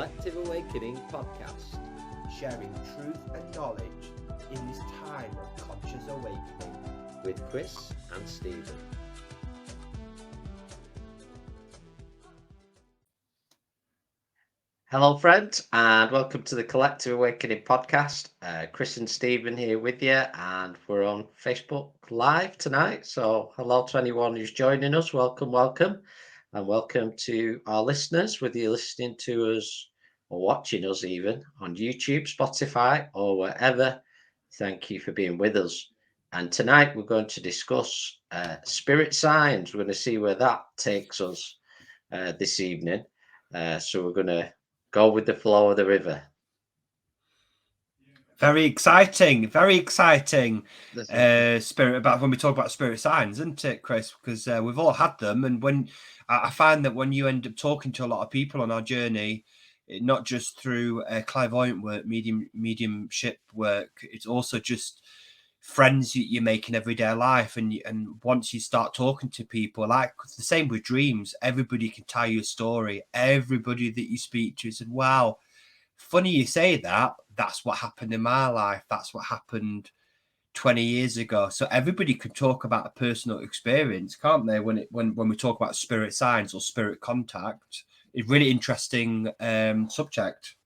Collective Awakening podcast, sharing truth and knowledge in this time of conscious awakening with Chris and Stephen. Hello, friends, and welcome to the Collective Awakening podcast. Chris and Stephen here with you, and we're on Facebook Live tonight. So, hello to anyone who's joining us. Welcome, and welcome to our listeners, whether you're listening to us or watching us even on YouTube, Spotify, or wherever. Thank you for being with us. And tonight we're going to discuss spirit signs. We're going to see where that takes us this evening. So we're going to go with the flow of the river. Very exciting. Spirit about when we talk about spirit signs, isn't it, Chris? Because we've all had them, and when I find that when you end up talking to a lot of people on our journey, not just through clairvoyant work, mediumship work, it's also just friends you make in everyday life, and once you start talking to people, like the same with dreams, everybody can tell you a story. Everybody that you speak to said, wow, funny you say that. That's what happened in my life. That's what happened 20 years ago. So everybody can talk about a personal experience, can't they? When we talk about spirit signs or spirit contact, it's really interesting subject.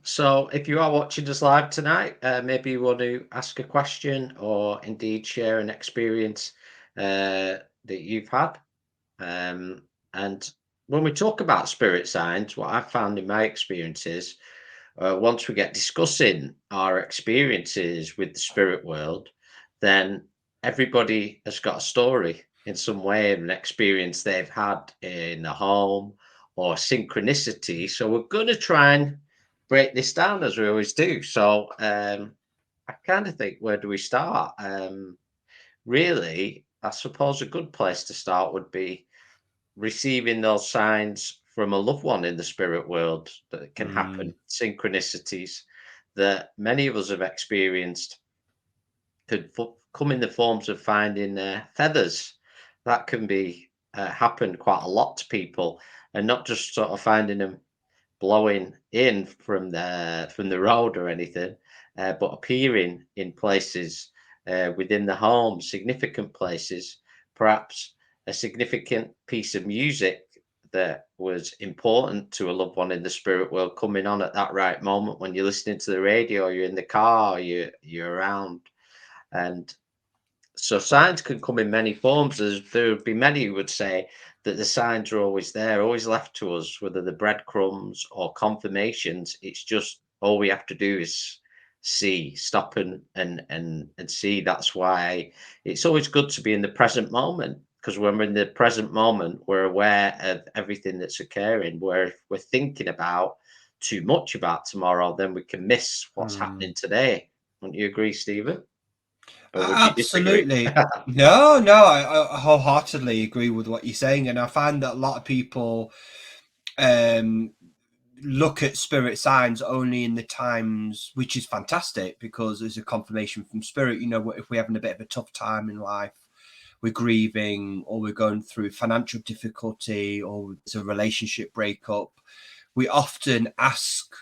So if you are watching us live tonight, maybe you want to ask a question or indeed share an experience that you've had. And when we talk about spirit signs, what I've found in my experiences, once we get discussing our experiences with the spirit world, then everybody has got a story in some way, an experience they've had in a home or synchronicity. So we're going to try and break this down as we always do. So I kind of think, where do we start? Really, I suppose a good place to start would be receiving those signs from a loved one in the spirit world that can happen, synchronicities that many of us have experienced, could come in the forms of finding feathers. That can be happen quite a lot to people, and not just sort of finding them blowing in from the road or anything, but appearing in places within the home, significant places, perhaps a significant piece of music that was important to a loved one in the spirit world coming on at that right moment when you're listening to the radio, you're in the car, you're around. And so signs can come in many forms. There would be many who would say that the signs are always there, always left to us, whether they're breadcrumbs or confirmations. It's just all we have to do is stop and see. That's why it's always good to be in the present moment, because when we're in the present moment, we're aware of everything that's occurring. Where if we're thinking about too much about tomorrow, then we can miss what's happening today. Wouldn't you agree, Stephen? Or would you disagree? Absolutely. No, I wholeheartedly agree with what you're saying, and I find that a lot of people look at spirit signs only in the times, which is fantastic because there's a confirmation from spirit. You know, if we're having a bit of a tough time in life, we're grieving, or we're going through financial difficulty, or it's a relationship breakup, we often ask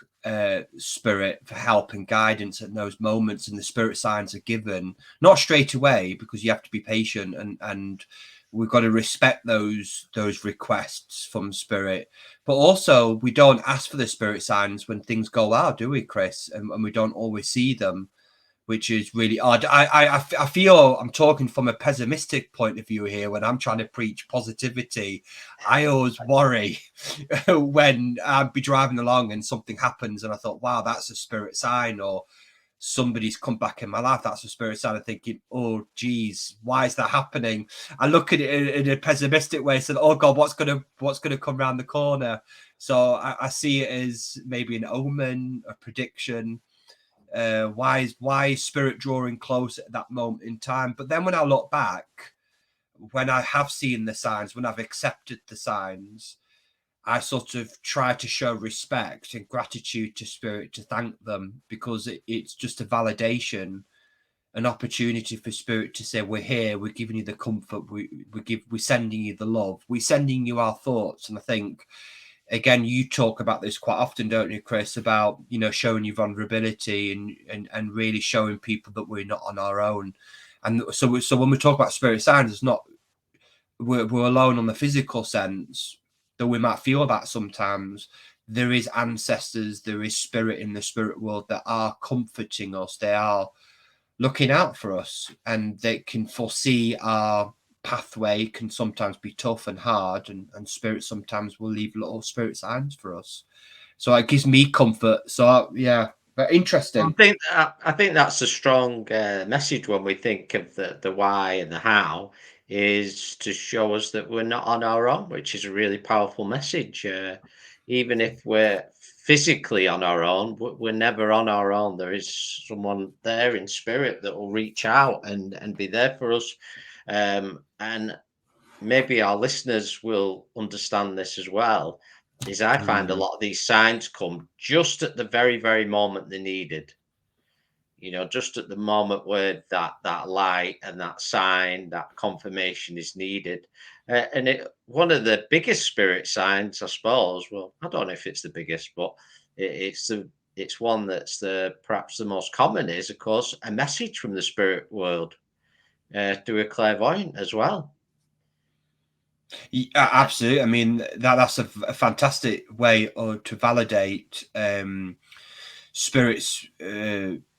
spirit for help and guidance at those moments, and the spirit signs are given not straight away, because you have to be patient, and we've got to respect those requests from spirit. But also, we don't ask for the spirit signs when things go well, do we, Chris? And we don't always see them, which is really odd. I feel I'm talking from a pessimistic point of view here when I'm trying to preach positivity. I always worry when I'd be driving along and something happens and I thought, wow, that's a spirit sign, or somebody's come back in my life, that's a spirit sign. I'm thinking, oh geez, why is that happening? I look at it in a pessimistic way, saying, oh God, what's gonna come around the corner? So I see it as maybe an omen, a prediction. Why is spirit drawing close at that moment in time? But then when I look back, when I have seen the signs, when I've accepted the signs, I sort of try to show respect and gratitude to spirit, to thank them, because it's just a validation, an opportunity for spirit to say, we're here, we're giving you the comfort, we're sending you the love, we're sending you our thoughts. And I think again, you talk about this quite often, don't you, Chris, about, you know, showing your vulnerability and really showing people that we're not on our own. And so when we talk about spirit signs, it's not we're alone on the physical sense, though we might feel that sometimes. There is ancestors, there is spirit in the spirit world that are comforting us. They are looking out for us, and they can foresee our pathway. Can sometimes be tough and hard, and spirit sometimes will leave little spirit signs for us. So it gives me comfort. So yeah, but interesting. I think that's a strong message when we think of the why and the how, is to show us that we're not on our own, which is a really powerful message. Even if we're physically on our own, we're never on our own. There is someone there in spirit that will reach out and be there for us. And maybe our listeners will understand this as well. Is I find a lot of these signs come just at the very, very moment they're needed. You know, just at the moment where that light and that sign, that confirmation is needed. And one of the biggest spirit signs, I suppose. Well, I don't know if it's the biggest, but it's one that's perhaps the most common. Is, of course, a message from the spirit world to a clairvoyant as well. Yeah, absolutely. I mean, that's a fantastic way to validate spirit's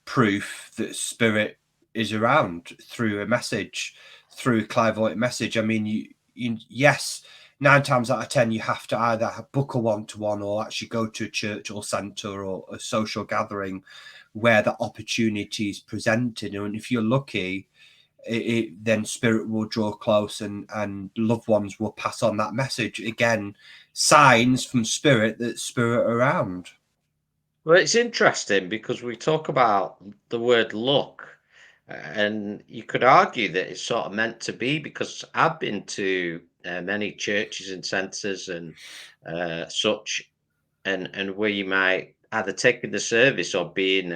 proof that spirit is around through a message, through a clairvoyant message. I mean, yes, 9 times out of 10, you have to either book a one-to-one or actually go to a church or centre or a social gathering where the opportunity is presented. And if you're lucky, then spirit will draw close and loved ones will pass on that message. Again, signs from spirit that spirit around. Well, it's interesting because we talk about the word luck, and you could argue that it's sort of meant to be, because I've been to many churches and centres and such, and where you might either taking the service or being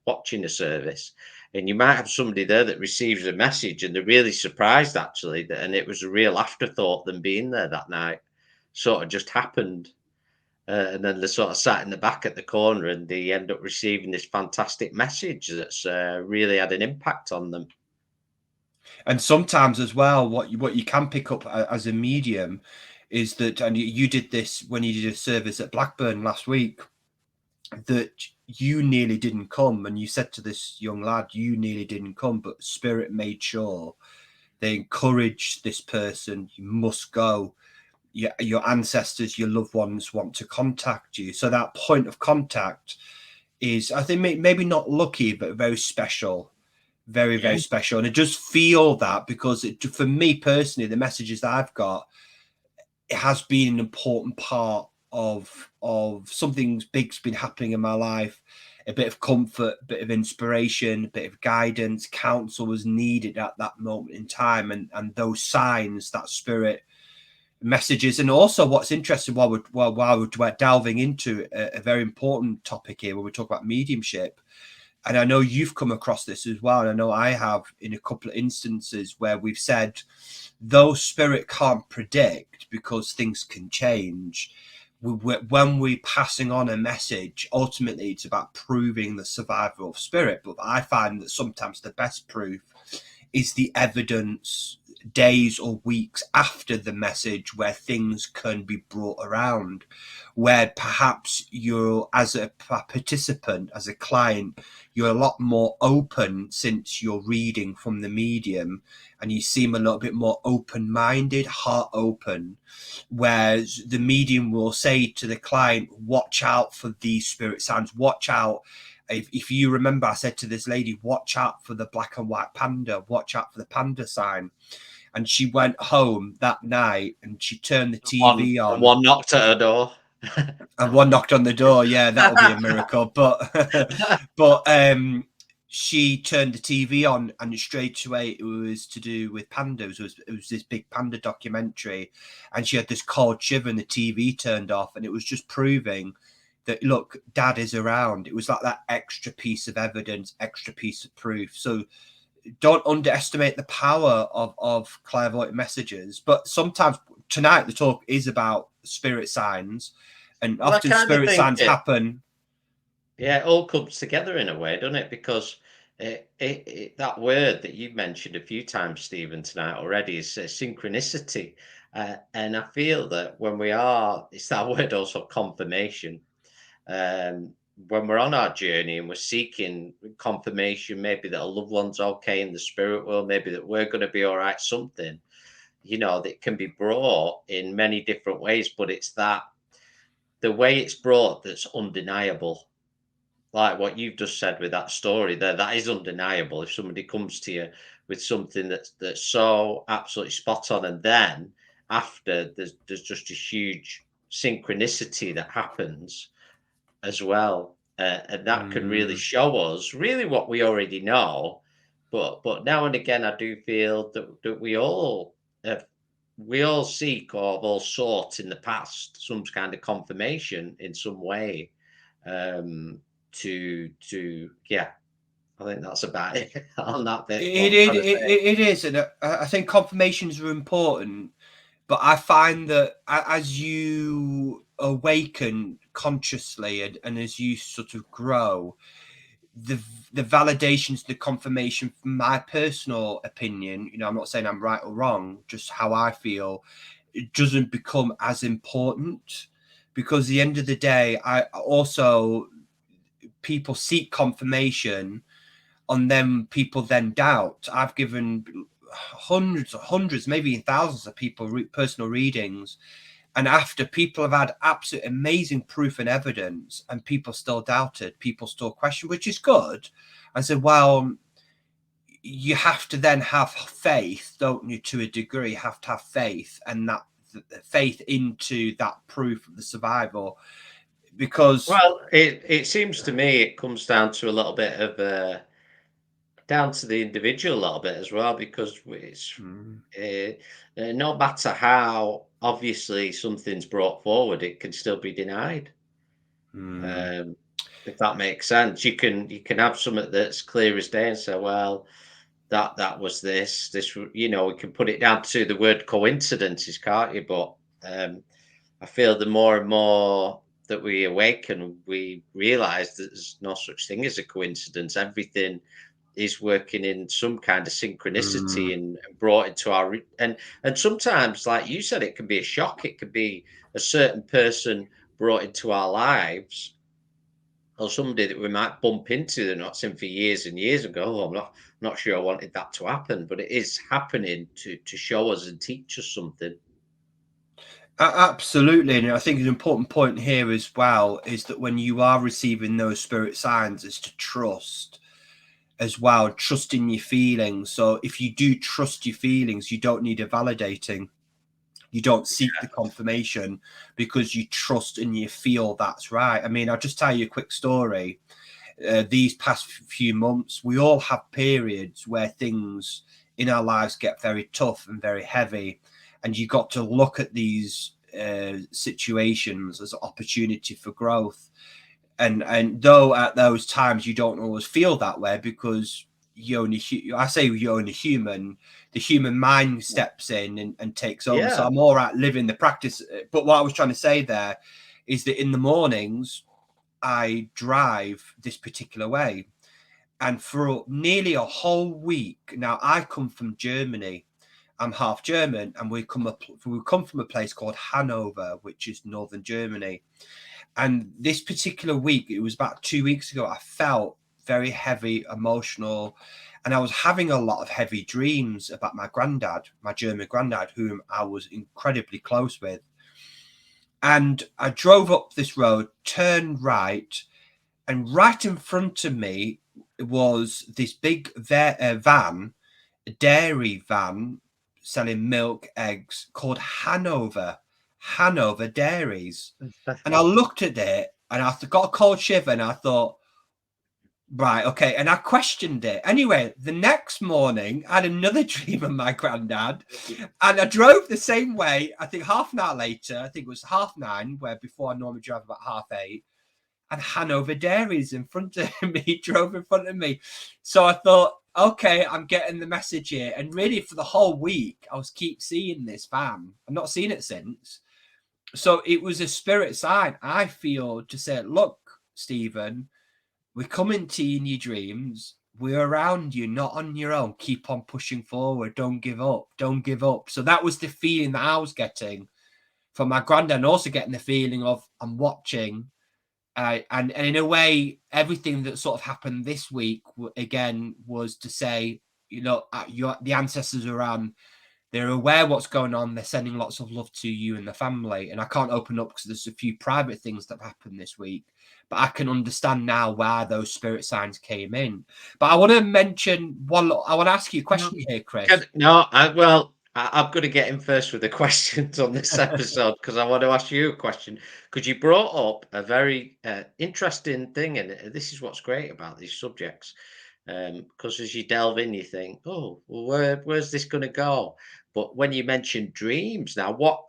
watching a service, and you might have somebody there that receives a message and they're really surprised actually, and it was a real afterthought them being there that night, sort of just happened. And then they sort of sat in the back at the corner and they end up receiving this fantastic message that's really had an impact on them. And sometimes as well, what you can pick up as a medium is that, and you did this when you did a service at Blackburn last week, that you nearly didn't come, and you said to this young lad, you nearly didn't come, but spirit made sure they encouraged this person. You must go. Your ancestors, your loved ones want to contact you. So that point of contact is, I think, maybe not lucky, but very special. Very, very special. And I just feel that because for me personally, the messages that I've got, it has been an important part of something big's been happening in my life. A bit of comfort, a bit of inspiration, a bit of guidance, counsel was needed at that moment in time. And those signs, that spirit messages. And also what's interesting, while we're delving into a very important topic here, when we talk about mediumship, and I know you've come across this as well, and I know I have in a couple of instances where we've said, though spirit can't predict because things can change, when we're passing on a message, ultimately it's about proving the survival of spirit. But I find that sometimes the best proof is the evidence days or weeks after the message, where things can be brought around, where perhaps you're, as a participant, as a client, you're a lot more open since you're reading from the medium, and you seem a little bit more open-minded, heart open, whereas the medium will say to the client, watch out for these spirit signs, watch out. If you remember, I said to this lady, watch out for the black and white panda, watch out for the panda sign. And she went home that night and she turned the TV on. One knocked at her door. And one knocked on the door. Yeah, that'll be a miracle. But she turned the TV on, and straight away it was to do with pandas. It was this big panda documentary, and she had this cold shiver, and the TV turned off, and it was just proving that, look, Dad is around. It was like that extra piece of evidence, extra piece of proof. So don't underestimate the power of clairvoyant messages. But sometimes tonight the talk is about spirit signs, and Well, I often kind of spirit think signs happen. yeah, it all comes together in a way, doesn't it? Because that word that you've mentioned a few times, Stephen, tonight already is synchronicity. And I feel that when it's that word also confirmation. When we're on our journey and we're seeking confirmation, maybe that a loved one's okay in the spirit world, maybe that we're going to be all right, something, that can be brought in many different ways, but it's the way it's brought that's undeniable. Like what you've just said with that story there, that is undeniable. If somebody comes to you with something that's so absolutely spot on, and then after there's just a huge synchronicity that happens as well, and that can really show us really what we already know. But now and again, I do feel that we all seek or have all sought in the past some kind of confirmation in some way. To yeah, I think that's about it on that bit. What I'm trying to say. It is, and I think confirmations are important. But I find that as you awaken consciously and as you sort of grow, the validations, the confirmation, from my personal opinion, I'm not saying I'm right or wrong, just how I feel, it doesn't become as important, because at the end of the day, I also, people seek confirmation, and then people then doubt. I've given hundreds, maybe thousands of people personal readings, and after people have had absolute amazing proof and evidence, and people still doubted, people still question, which is good. I said, well, you have to then have faith, don't you? To a degree, you have to have faith, and that faith into that proof of the survival, because Well, it seems to me it comes down to a little bit of down to the individual a little bit as well, because it's no matter how obviously something's brought forward, it can still be denied. Um, if that makes sense, you can have something that's clear as day and say, well, that was this, we can put it down to the word coincidences, can't you? But I feel the more and more that we awaken, we realize that there's no such thing as a coincidence. Everything is working in some kind of synchronicity and brought into and sometimes, like you said, it can be a shock. It could be a certain person brought into our lives, or somebody that we might bump into that not seen for years and years ago. Oh, I'm not sure I wanted that to happen, but it is happening to show us and teach us something. Absolutely, and I think an important point here as well is that when you are receiving those spirit signs, is to trust as well, trust in your feelings. So if you do trust your feelings, you don't need a validating. You don't seek the confirmation, because you trust and you feel that's right. I mean, I'll just tell you a quick story. These past few months, we all have periods where things in our lives get very tough and very heavy, and you got to look at these situations as an opportunity for growth. And though at those times you don't always feel that way, because you're only human, the human mind steps in and takes over. So Yeah. I'm all right living the practice. But what I was trying to say there is that in the mornings I drive this particular way, and for nearly a whole week now, I come from Germany. I'm half German, and we come from a place called Hanover, which is northern Germany. And this particular week, it was about 2 weeks ago, I felt very heavy, emotional, and I was having a lot of heavy dreams about my granddad, my German granddad, whom I was incredibly close with. And I drove up this road, turned right, and right in front of me was this big van, a dairy van selling milk, eggs, called Hanover Dairies. And I looked at it and I got a cold shiver, and I thought, right, okay. And I questioned it. Anyway, the next morning, I had another dream of my granddad, and I drove the same way. I think half an hour later, I think it was 9:30, where before I normally drive about 8:30. and Hanover Dairies in front of me, drove in front of me. So I thought, okay, I'm getting the message here. And really, for the whole week, I was keep seeing this van. I've not seen it since. So it was a spirit sign, I feel, to say, look, Stephen, we're coming to you in your dreams. We're around you, not on your own. Keep on pushing forward. Don't give up. Don't give up. So that was the feeling that I was getting from my granddad, and also getting the feeling of I'm watching. And in a way, everything that sort of happened this week again was to say, the ancestors are around. They're aware what's going on. They're sending lots of love to you and the family. And I can't open up because there's a few private things that have happened this week. But I can understand now why those spirit signs came in. But I want to mention one. I want to ask you a question here, Chris. I'm going to get in first with the questions on this episode because I want to ask you a question. Because you brought up a very interesting thing, and this is what's great about these subjects. Because as you delve in, you think, "Oh, well, where's this going to go?" But when you mention dreams, now what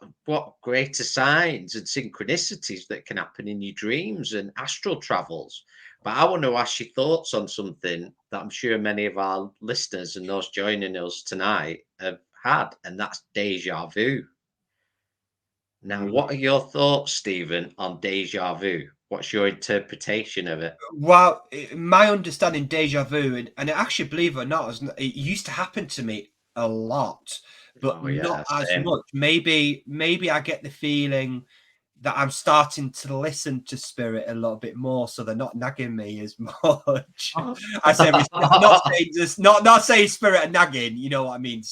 greater signs and synchronicities that can happen in your dreams and astral travels? But I want to ask your thoughts on something that I'm sure many of our listeners and those joining us tonight have had, and that's deja vu. Now, what are your thoughts, Stephen, on deja vu? What's your interpretation of it? Well, my understanding deja vu, and actually, believe it or not, it used to happen to me a lot, but Oh not yeah, as same. much. Maybe I get the feeling that I'm starting to listen to spirit a little bit more, so they're not nagging me as much. I say not saying this, not saying spirit and nagging. You know what I mean?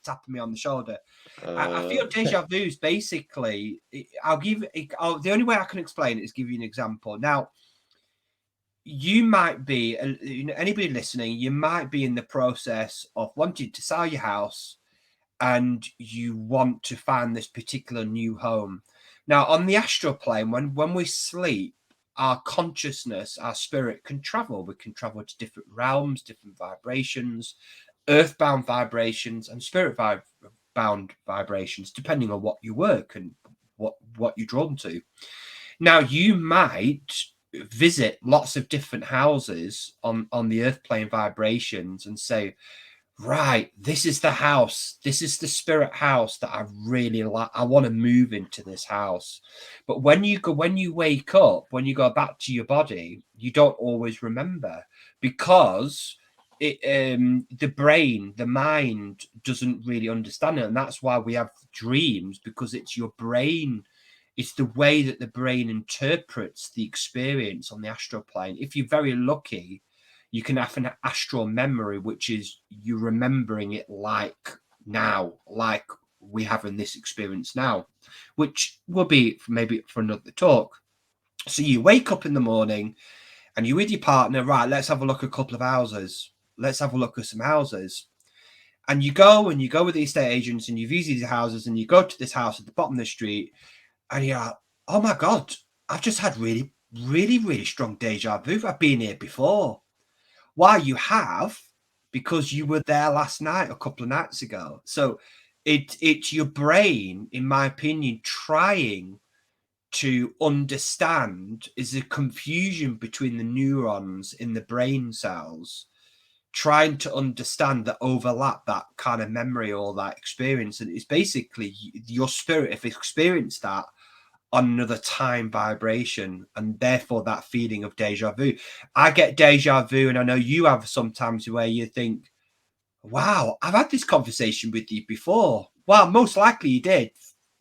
Tapping me on the shoulder. I feel deja vu is basically. The only way I can explain it is give you an example. Now, you might be, anybody listening, you might be in the process of wanting to sell your house and you want to find this particular new home. Now, on the astral plane, when we sleep, our consciousness, our spirit can travel. We can travel to different realms, different vibrations, earthbound vibrations, and spirit bound vibrations, depending on what you work and what you're drawn to. Now, you might visit lots of different houses on the earth plane vibrations and say, right, this is the house, this is the spirit house that I really like. I want to move into this house. But when you wake up, when you go back to your body, you don't always remember, because the brain, the mind doesn't really understand it. And that's why we have dreams, because it's your brain. It's the way that the brain interprets the experience on the astral plane. If you're very lucky, you can have an astral memory, which is you remembering it like now, like we have in this experience now, which will be maybe for another talk. So you wake up in the morning and you're with your partner, right? Let's have a look at a couple of houses. Let's have a look at some houses. And you go with the estate agents and you view these houses, and you go to this house at the bottom of the street and you're like, oh my God, I've just had really, really, really strong deja vu. I've been here before. Why, you have, because you were there last night, a couple of nights ago. So it's your brain, in my opinion, trying to understand, is a confusion between the neurons in the brain cells, trying to understand that overlap, that kind of memory or that experience. And it's basically your spirit, if experienced that on another time vibration, and therefore that feeling of deja vu. I get deja vu, and I know you have sometimes, where you think, wow, I've had this conversation with you before. Well, most likely you did.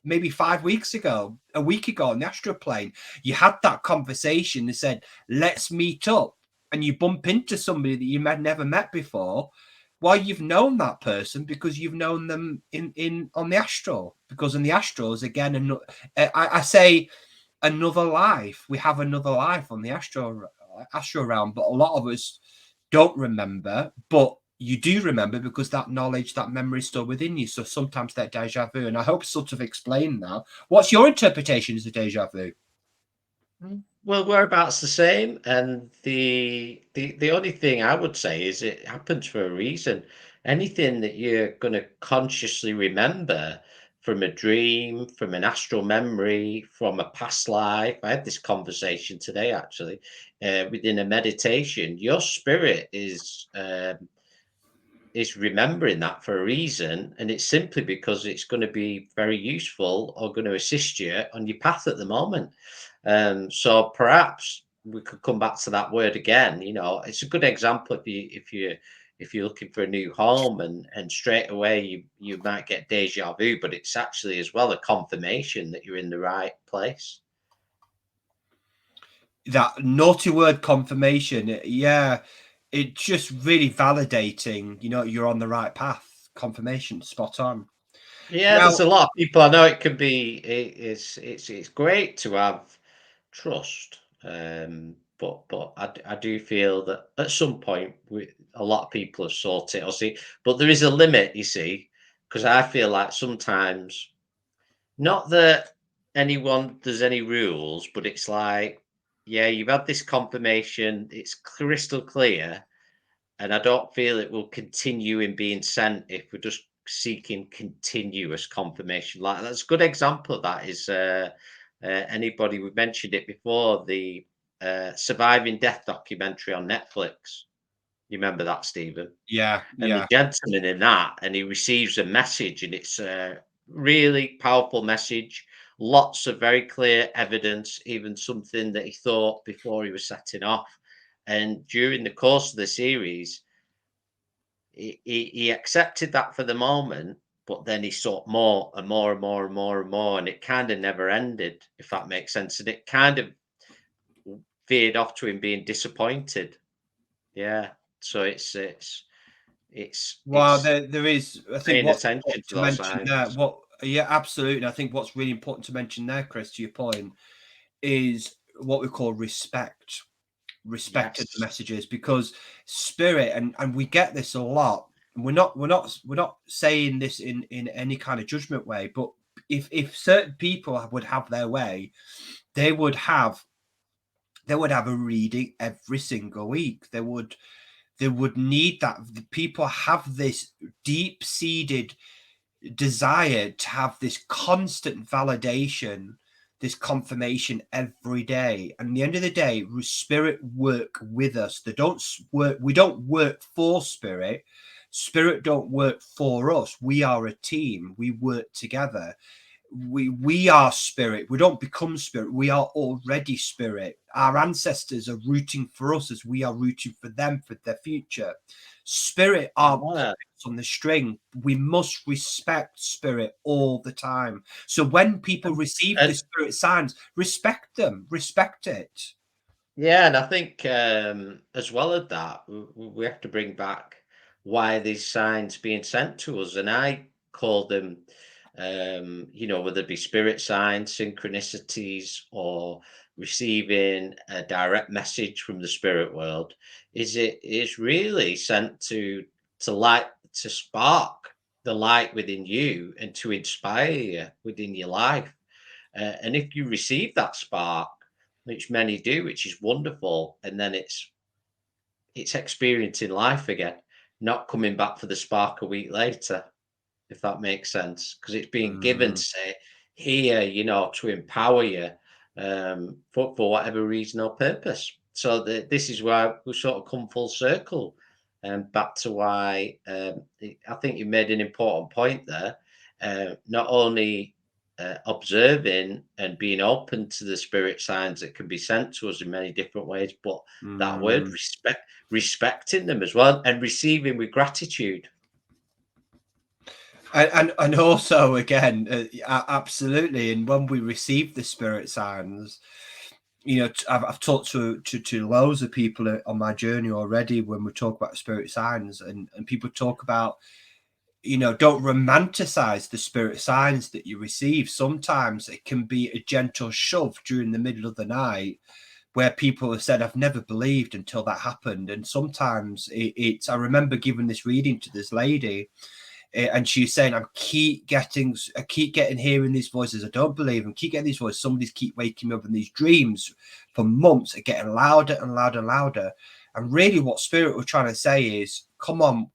Maybe 5 weeks ago, a week ago on the astral plane, you had that conversation and said, let's meet up. And you bump into somebody that you had never met before. Well, you've known that person because you've known them in on the astral. Because in the astrals, again, I say another life. We have another life on the astral realm, but a lot of us don't remember. But you do remember, because that knowledge, that memory is still within you. So sometimes that deja vu, and I hope sort of explain now. What's your interpretation of deja vu? Well, whereabouts the same, and the only thing I would say is it happens for a reason. Anything that you're going to consciously remember from a dream, from an astral memory, from a past life. I had this conversation today, actually, within a meditation. Your spirit is remembering that for a reason, and it's simply because it's going to be very useful or going to assist you on your path at the moment. So perhaps we could come back to that word again. You know, it's a good example if you're looking for a new home, and straight away you might get deja vu, but it's actually as well a confirmation that you're in the right place. That naughty word, confirmation. Yeah, it's just really validating, you know, you're on the right path. Confirmation, spot on. Yeah, Now, there's a lot of people. I know it can be. It's great to have trust, but I do feel that at some point a lot of people have sought it or see, but there is a limit. You see, because I feel like sometimes, not that anyone there's any rules, but it's like, yeah, you've had this confirmation. It's crystal clear, and I don't feel it will continue in being sent if we're just seeking continuous confirmation. Like, that's a good example of that is anybody, we've mentioned it before, the Surviving Death documentary on Netflix. You remember that, Stephen? yeah, And the yeah. gentleman in that, and he receives a message, and it's a really powerful message. Lots of very clear evidence, even something that he thought before he was setting off. And during the course of the series, he accepted that for the moment, but then he sought more and more and more and more and more, and it kind of never ended, if that makes sense. And it kind of veered off to him being disappointed. Yeah. So Well, it's there is, I think, paying what's attention important to to those mention there. signs. Yeah, absolutely. And I think what's really important to mention there, Chris, to your point, is what we call respected the Yes. messages, because spirit, and we get this a lot, and we're not saying this in any kind of judgment way, but if certain people would have their way, they would have a reading every single week. They would need that. The people have this deep-seated desire to have this constant validation, this confirmation every day. And at the end of the day, spirit work with us. They don't work. We don't work for spirit. Spirit don't work for us. We are a team. We work together. We are spirit. We don't become spirit. We are already spirit. Our ancestors are rooting for us as we are rooting for them for their future. Spirit are Yeah. on the string. We must respect spirit all the time. So when people receive the And spirit signs, respect them, respect it. yeah, and I think as well as that, we have to bring back why these signs being sent to us, and I call them, you know, whether it be spirit signs, synchronicities, or receiving a direct message from the spirit world. It is really sent to light, to spark the light within you and to inspire you within your life. And if you receive that spark, which many do, which is wonderful, and then it's experiencing life again, not coming back for the spark a week later, if that makes sense, because it's being given to Mm. say here, you know, to empower you for whatever reason or purpose. So this is why we sort of come full circle and back to why I think you made an important point there. Not only observing and being open to the spirit signs that can be sent to us in many different ways, but that word Mm. respecting them as well, and receiving with gratitude. And also again, absolutely. And when we receive the spirit signs, you know, I've talked to loads of people on my journey already when we talk about spirit signs, and people talk about, you know, don't romanticize the spirit signs that you receive. Sometimes it can be a gentle shove during the middle of the night where people have said, I've never believed until that happened. And sometimes it's, I remember giving this reading to this lady, and she's saying, I keep getting hearing these voices. I don't believe them. Keep getting these voices. Somebody's keep waking me up in these dreams for months, are getting louder and louder and louder. And really, what spirit we're trying to say is, come on,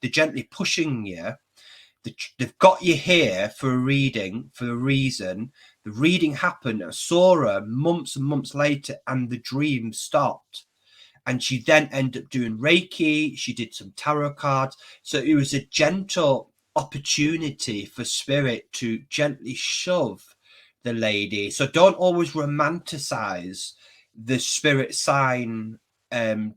they're gently pushing you they've got you here for a reading, for a reason. The reading happened. I saw her months and months later, and the dream stopped. And she then ended up doing Reiki. She did some tarot cards. So it was a gentle opportunity for spirit to gently shove the lady. So don't always romanticize the spirit sign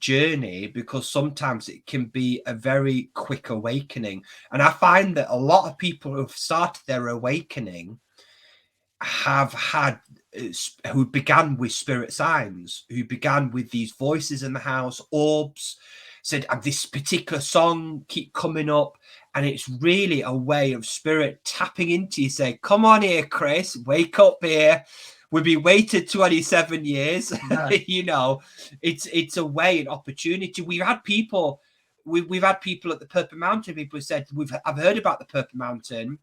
journey, because sometimes it can be a very quick awakening. And I find that a lot of people who've started their awakening have had who began with spirit signs, who began with these voices in the house, orbs, said this particular song keep coming up, and it's really a way of spirit tapping into you, say, come on here, Chris, wake up here, we've been waiting 27 years. You know, it's a way, an opportunity. We've had people at the Purple Mountain, people said, I've heard about the Purple Mountain,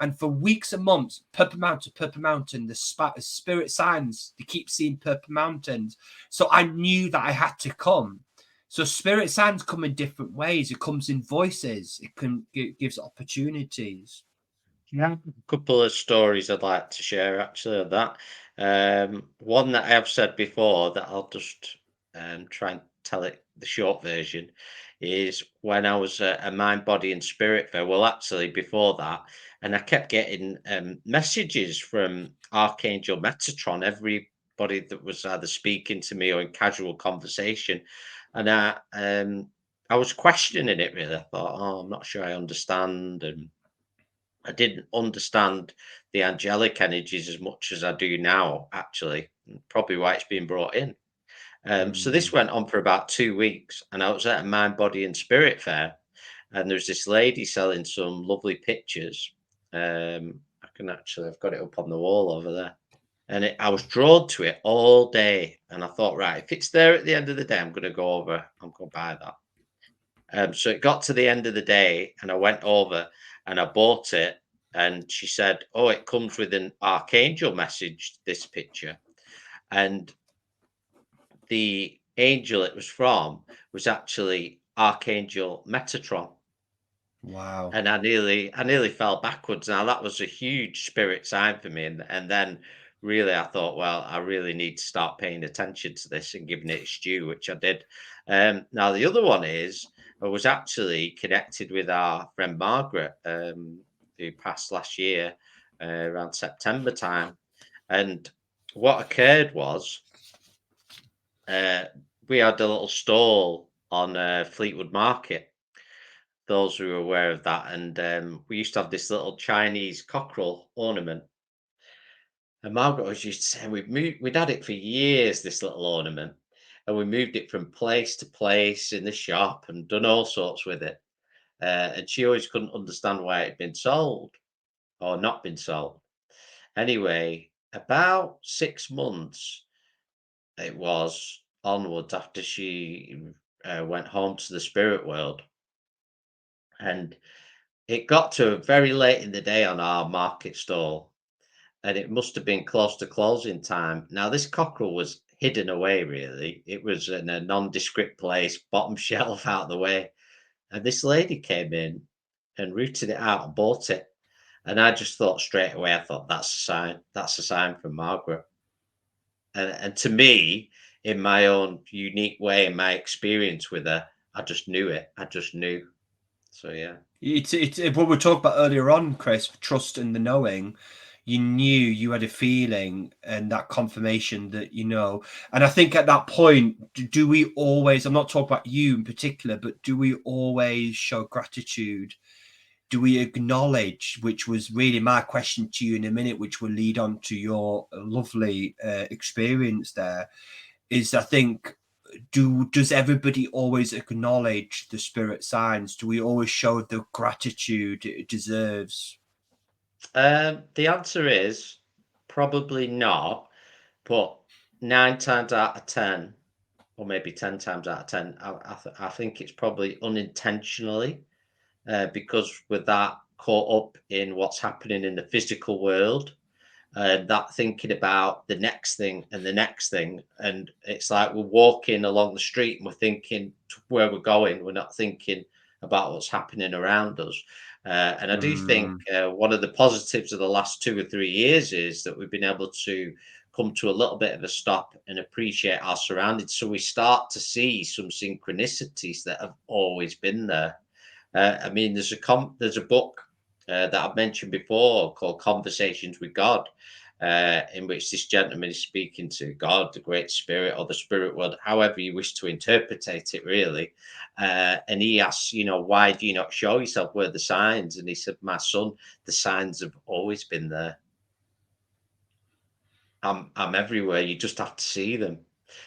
and for weeks and months, Purple Mountain, the spirit signs, they keep seeing Purple Mountains. So I knew that I had to come. So spirit signs come in different ways. It comes in voices. It gives opportunities. Yeah, a couple of stories I'd like to share actually of that. One that I have said before that I'll just try and tell it the short version is when I was at a mind, body, and spirit fair. Well, actually, before that, and I kept getting messages from Archangel Metatron. Everybody that was either speaking to me or in casual conversation, and I was questioning it really. I thought, oh, I'm not sure I understand, and I didn't understand the angelic energies as much as I do now, actually, and probably why it's been brought in. So this went on for about 2 weeks, and I was at a mind, body, and spirit fair, and there's this lady selling some lovely pictures. I've got it up on the wall over there, and I was drawn to it all day, and I thought, right, if it's there at the end of the day, I'm going to go over, I'm going to buy that. So it got to the end of the day, and I went over and I bought it. And she said, "Oh, it comes with an archangel message, this picture." And the angel it was from was actually Archangel Metatron. Wow. And I nearly fell backwards. Now that was a huge spirit sign for me. And then really I thought, well, I really need to start paying attention to this and giving it its due, which I did. Now the other one is I was actually connected with our friend Margaret, who passed last year around September time. And what occurred was we had a little stall on Fleetwood Market, those who are aware of that. And we used to have this little Chinese cockerel ornament. And Margaret always used to say we'd had it for years, this little ornament, and we moved it from place to place in the shop and done all sorts with it. And she always couldn't understand why it had been sold or not been sold. Anyway, about 6 months it was onwards after she went home to the spirit world. And it got to very late in the day on our market stall, and it must have been close to closing time. Now, this cockerel was hidden away, really. It was in a nondescript place, bottom shelf out of the way. And this lady came in and rooted it out and bought it. And I just thought straight away, I thought, that's a sign. That's a sign from Margaret. And to me, in my own unique way, in my experience with her, I just knew it. I just knew. So, yeah. It's what we talked about earlier on, Chris, trust and the knowing. You knew, you had a feeling, and that confirmation that you know. And I think at that point, do we always, I'm not talking about you in particular, but do we always show gratitude? Do we acknowledge, which was really my question to you in a minute, which will lead on to your lovely experience there, is I think, does everybody always acknowledge the spirit signs? Do we always show the gratitude it deserves? The answer is probably not, but 9 times out of 10, or maybe 10 times out of 10, I think it's probably unintentionally, because we're that caught up in what's happening in the physical world, that thinking about the next thing and the next thing. And it's like we're walking along the street and we're thinking to where we're going. We're not thinking about what's happening around us. And I do think one of the positives of the last 2 or 3 years is that we've been able to come to a little bit of a stop and appreciate our surroundings. So we start to see some synchronicities that have always been there. I mean, there's a book that I've mentioned before called Conversations with God, in which this gentleman is speaking to God, the Great Spirit, or the Spirit World, however you wish to interpretate it, really. And he asks, why do you not show yourself? Where are the signs? And he said, my son, the signs have always been there. I'm everywhere. You just have to see them.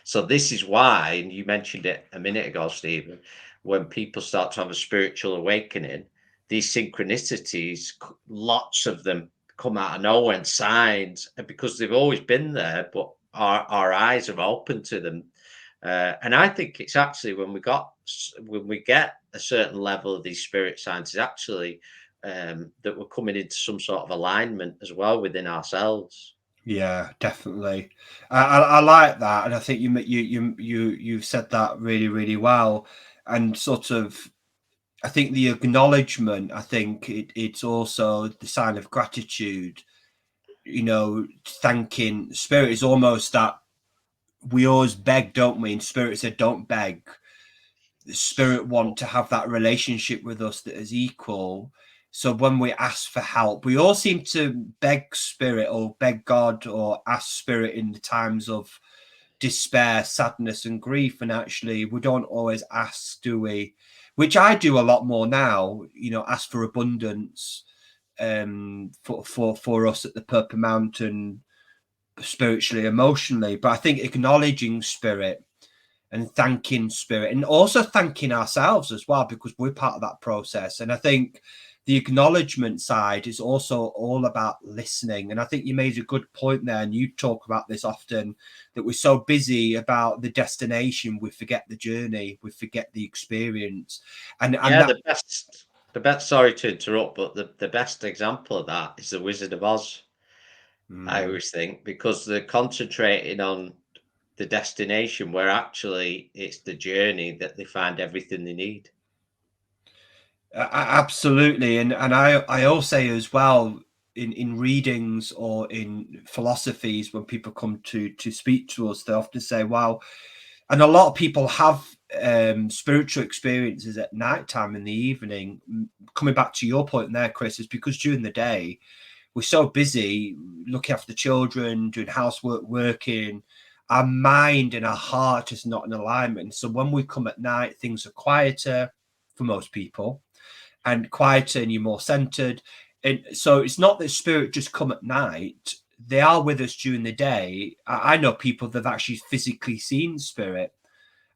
So this is why, and you mentioned it a minute ago, Stephen, when people start to have a spiritual awakening, these synchronicities, lots of them come out of nowhere, and signs, and because they've always been there, but our eyes are open to them. And I think it's actually when we get a certain level of these spirit signs, it's actually that we're coming into some sort of alignment as well within ourselves. Yeah, definitely. I like that, and I think you've said that really, really well, and sort of. I think the acknowledgement. I think it's also the sign of gratitude. Thanking spirit is almost that we always beg, don't we? And spirit said, "Don't beg." The spirit want to have that relationship with us that is equal. So when we ask for help, we all seem to beg spirit or beg God or ask spirit in the times of despair, sadness, and grief. And actually, we don't always ask, do we? Which I do a lot more now. Ask for abundance for us at the Purple Mountain, spiritually, emotionally. But I think acknowledging spirit and thanking spirit, and also thanking ourselves as well, because we're part of that process. And I think the acknowledgement side is also all about listening. And I think you made a good point there, and you talk about this often, that we're so busy about the destination, we forget the journey, we forget the experience. And Yeah, that, the best. Sorry to interrupt, but the best example of that is the Wizard of Oz. I always think, because they're concentrating on the destination, where actually it's the journey that they find everything they need. absolutely. And I also say as well, in readings or in philosophies, when people come to speak to us, they often say, wow. And a lot of people have spiritual experiences at night time, in the evening. Coming back to your point there, Chris, is because during the day we're so busy looking after the children, doing housework, working. Our mind and our heart is not in alignment. So when we come at night, things are quieter for most people, and quieter, and you're more centered. And so it's not that spirit just come at night. They are with us during the day. I know people that have actually physically seen spirit.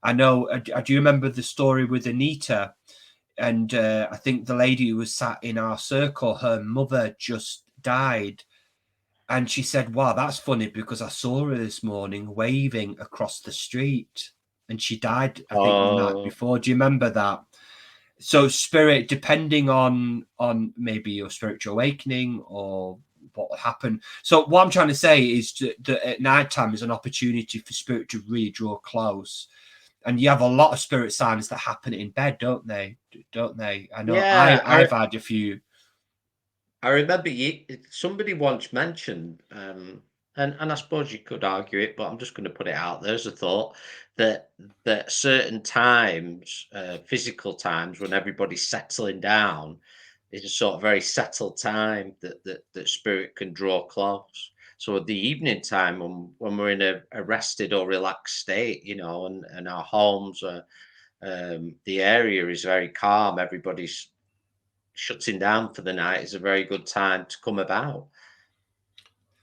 I know. I do remember the story with Anita, and I think the lady who was sat in our circle, her mother just died, and she said, "Wow, that's funny because I saw her this morning waving across the street, and she died, I think, the night Oh, before." Do you remember that? So spirit, depending on maybe your spiritual awakening or what will happen. So what I'm trying to say is that at night time is an opportunity for spirit to really draw close. And you have a lot of spirit signs that happen in bed, don't they? I know yeah. I've had a few. I remember somebody once mentioned, and I suppose you could argue it, but I'm just going to put it out there as a thought, that certain times, physical times, when everybody's settling down, is a sort of very settled time that spirit can draw close. So at the evening time, when we're in a rested or relaxed state, and our homes are, the area is very calm, everybody's shutting down for the night, is a very good time to come about.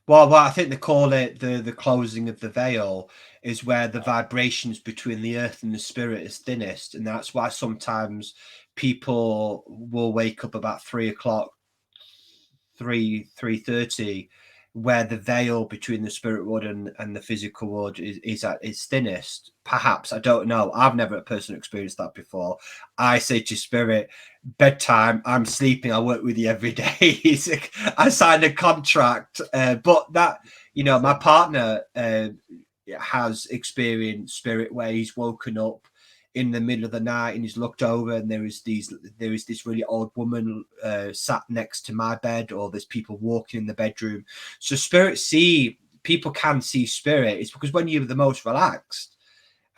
Well, I think they call it the closing of the veil, is where the vibrations between the earth and the spirit is thinnest, and that's why sometimes people will wake up about 3 o'clock, 3:30, where the veil between the spirit world and the physical world is at its thinnest. Perhaps, I don't know. I've never personally experienced that before. I say to spirit, bedtime, I'm sleeping, I work with you every day. I signed a contract, but that, my partner has experienced spirit where he's woken up in the middle of the night and he's looked over and there is this really old woman sat next to my bed, or there's people walking in the bedroom. So people can see spirit. It's because when you're the most relaxed.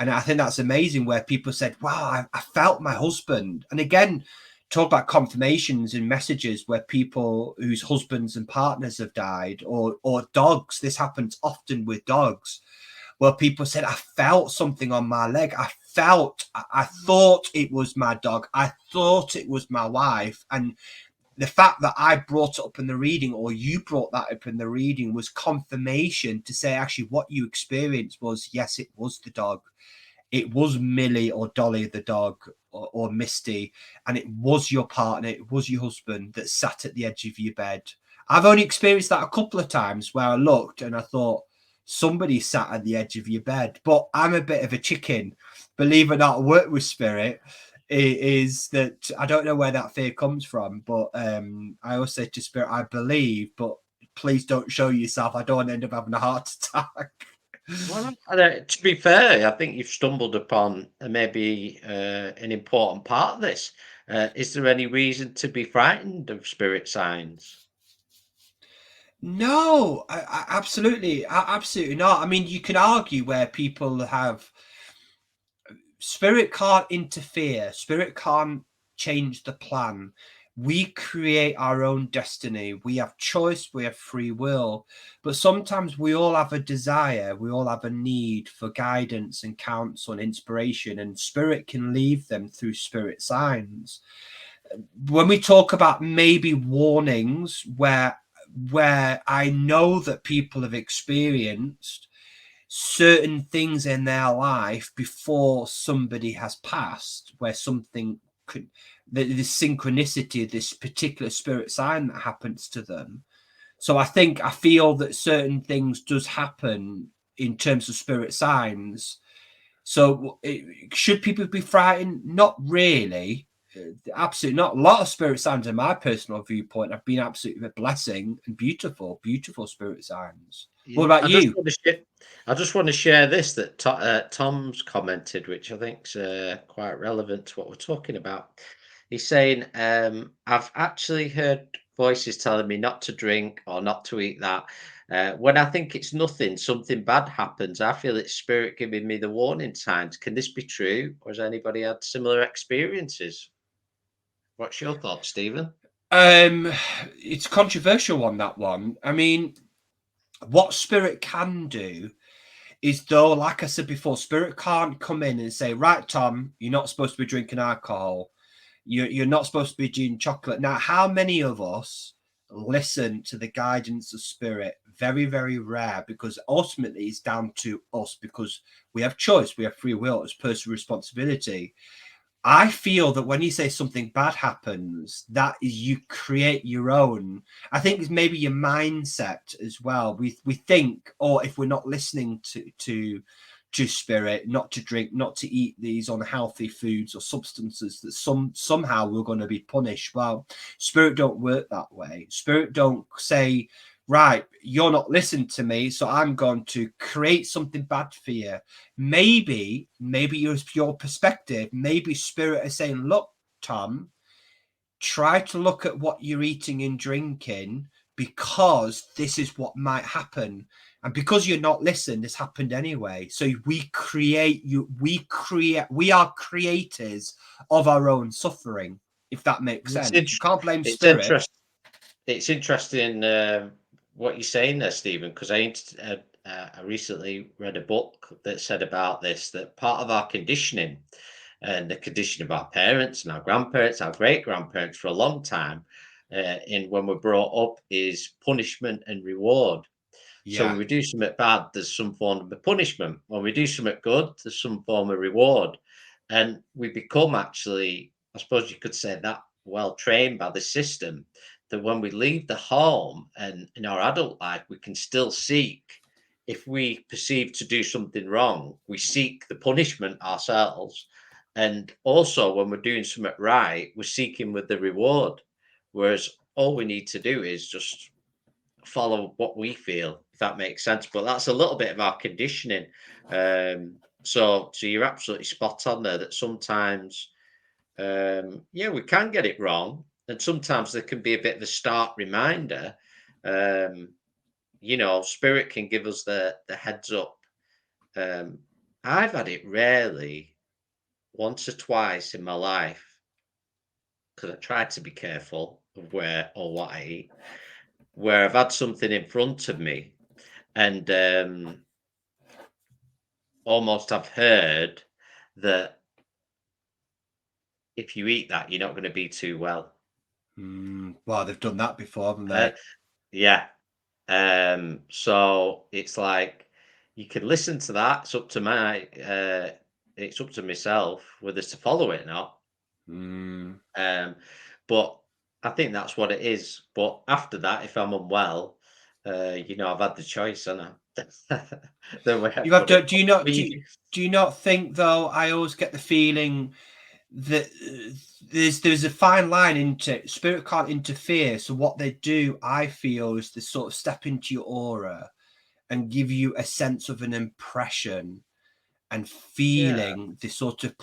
And I think that's amazing, where people said, wow, I felt my husband. And again, talk about confirmations and messages where people whose husbands and partners have died, or dogs. This happens often with dogs, where people said, I felt something on my leg. I thought it was my dog. I thought it was my wife. And the fact that I brought it up in the reading, or you brought that up in the reading, was confirmation to say, actually, what you experienced was, yes, it was the dog. It was Millie or Dolly, the dog, or Misty. And it was your partner, it was your husband that sat at the edge of your bed. I've only experienced that a couple of times where I looked and I thought, somebody sat at the edge of your bed. But I'm a bit of a chicken, believe it or not. I work with spirit. Is that I don't know where that fear comes from, but I always say to spirit, I believe, but please don't show yourself. I don't want to end up having a heart attack. Well, to be fair, I think you've stumbled upon maybe an important part of this. Is there any reason to be frightened of spirit signs? No, absolutely not. I mean, you can argue where people have spirit can't interfere, spirit can't change the plan. We create our own destiny. We have choice, we have free will, but sometimes we all have a desire, we all have a need for guidance and counsel and inspiration, and spirit can leave them through spirit signs. When we talk about maybe warnings where I know that people have experienced certain things in their life before somebody has passed, where something could, the synchronicity of this particular spirit sign that happens to them. So I feel that certain things does happen in terms of spirit signs. So should people be frightened? Not really. Absolutely not. A lot of spirit signs, in my personal viewpoint, have been absolutely a blessing and beautiful, beautiful spirit signs. What Yeah, about you? I just want to share this that Tom's commented, which I think's quite relevant to what we're talking about. He's saying, "I've actually heard voices telling me not to drink or not to eat that. When I think it's nothing, something bad happens. I feel it's spirit giving me the warning signs. Can this be true, or has anybody had similar experiences?" What's your thoughts, Stephen? It's a controversial one, that one. I mean, what spirit can do is, though, like I said before, spirit can't come in and say, right, Tom, you're not supposed to be drinking alcohol. You're not supposed to be eating chocolate. Now, how many of us listen to the guidance of spirit? Very, very rare, because ultimately it's down to us, because we have choice, we have free will, it's personal responsibility. I feel that when you say something bad happens, that is, you create your own. I think it's maybe your mindset as well. We think, or if we're not listening to spirit, not to drink, not to eat these unhealthy foods or substances, that somehow we're going to be punished. Well, spirit don't work that way. Spirit don't say, right, you're not listening to me, so I'm going to create something bad for you. Maybe your perspective, maybe spirit is saying, look, Tom, try to look at what you're eating and drinking, because this is what might happen. And because you're not listening, this happened anyway. So we are creators of our own suffering, if that makes It's sense. You can't blame it's spirit. It's interesting what you're saying there, Stephen, because I recently read a book that said about this, that part of our conditioning and the condition of our parents and our grandparents, our great grandparents for a long time, in when we're brought up, is punishment and reward. So Yeah. when we do something bad, there's some form of punishment. When we do something good, there's some form of reward. And we become actually, I suppose you could say, that well trained by the system, that when we leave the home and in our adult life, we can still seek, if we perceive to do something wrong, we seek the punishment ourselves. And also when we're doing something right, we're seeking with the reward. Whereas all we need to do is just follow what we feel. if that makes sense. But that's a little bit of our conditioning. So you're absolutely spot on there that sometimes, yeah, we can get it wrong. And sometimes there can be a bit of a stark reminder. Um, spirit can give us the heads up. Um, I've had it rarely, once or twice in my life, because I try to be careful of where or what I eat, where I've had something in front of me and almost I've heard that if you eat that, you're not going to be too well. Well, they've done that before, haven't Uh, they? yeah. So it's like you can listen to that. It's up to myself whether to follow it or not. Mm. But I think that's what it is. But after that, if I'm unwell, I've had the choice, and the way I You have put to. it. Do you not think though? I always get the feeling that there's a fine line into spirit can't interfere. So what they do, I feel, is they sort of step into your aura and give you a sense of an impression and Yeah, feeling. This sort of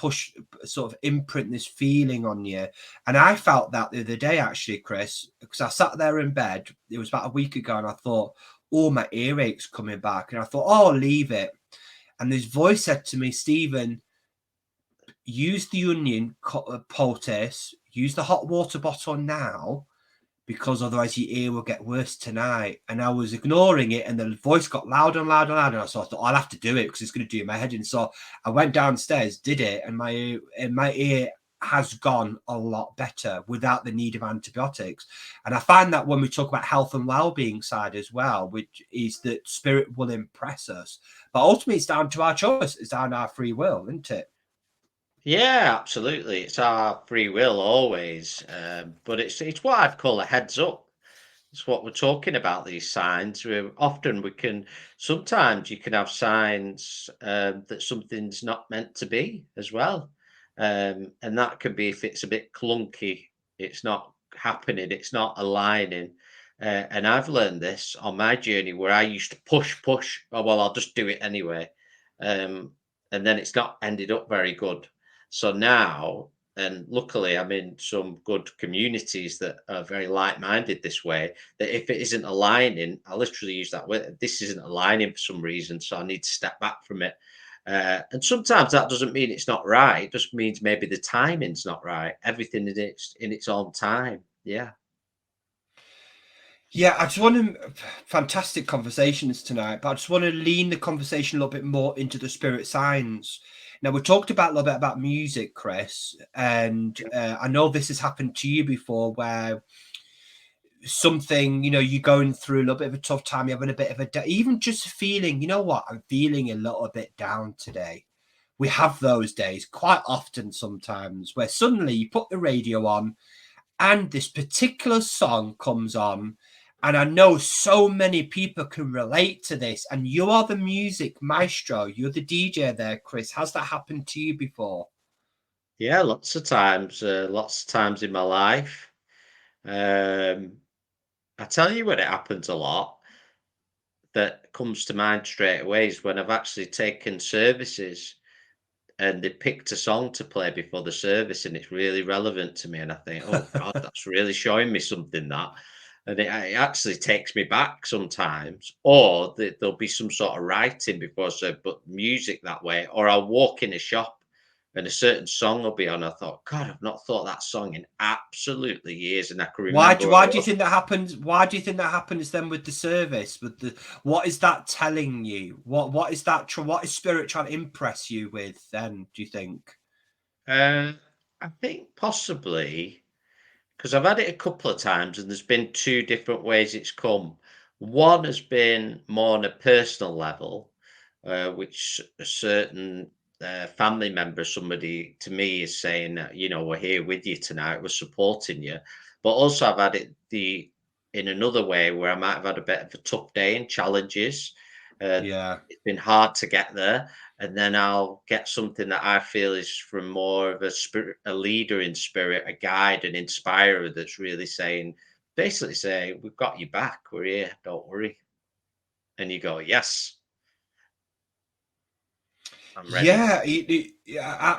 sort of imprint this feeling on you. And I felt that the other day, actually, Chris, because I sat there in bed. It was about a week ago, and I thought, oh, my earache's coming back, and I thought, oh, I'll leave it. And this voice said to me, Stephen, use the onion poultice, use the hot water bottle now, because otherwise your ear will get worse tonight. And I was ignoring it, and the voice got louder and louder and louder. So I thought, I'll have to do it because it's going to do my head in. So I went downstairs, did it, and my ear has gone a lot better without the need of antibiotics. And I find that when we talk about health and well-being side as well, which is that spirit will impress us, but ultimately it's down to our choice, it's down to our free will, isn't it? yeah, absolutely. It's our free will always, but it's what I'd call a heads up. It's what we're talking about. These signs. We can sometimes you can have signs that something's not meant to be as well, and that can be if it's a bit clunky, it's not happening, it's not aligning. And I've learned this on my journey where I used to push. Oh well, I'll just do it anyway, um, and then it's not ended up very good. So now, and luckily I'm in some good communities that are very like-minded this way, that if it isn't aligning, I literally use that word, this isn't aligning for some reason, so I need to step back from it. And sometimes that doesn't mean it's not right. It just means maybe the timing's not right. Everything in its own time. Yeah. Yeah, I just want to fantastic conversations tonight, but I just want to lean the conversation a little bit more into the spirit signs. Now, we talked about a little bit about music, Chris, and I know this has happened to you before, where something, you're going through a little bit of a tough time, you're having a bit of even just feeling, you know what, I'm feeling a little bit down today. We have those days quite often sometimes where suddenly you put the radio on and this particular song comes on, and I know so many people can relate to this, and you are the music maestro, you're the DJ there, Chris. Has that happened to you before? Yeah, lots of times in my life. Um, I tell you when it happens a lot that comes to mind straight away is when I've actually taken services and they picked a song to play before the service and it's really relevant to me and I think, oh God, that's really showing me something that. And it actually takes me back sometimes, or there'll be some sort of writing before, so but music that way, or I'll walk in a shop and a certain song will be on. I thought, God, I've not thought that song in absolutely years, and I can remember Why do you think that happens? Why do you think that happens then with the service? With the What is that telling you? What is that? What is spirit trying to impress you with? Then do you think? I think possibly because I've had it a couple of times and there's been two different ways it's come. One has been more on a personal level, which a certain family member, somebody to me is saying that, we're here with you tonight, we're supporting you. But also I've had it in another way where I might have had a bit of a tough day and challenges. Yeah. It's been hard to get there, and then I'll get something that I feel is from more of a spirit, a leader in spirit, a guide, an inspirer that's really saying, basically saying, "We've got you back. We're here. Don't worry." and you go, yes, I'm ready. Yeah,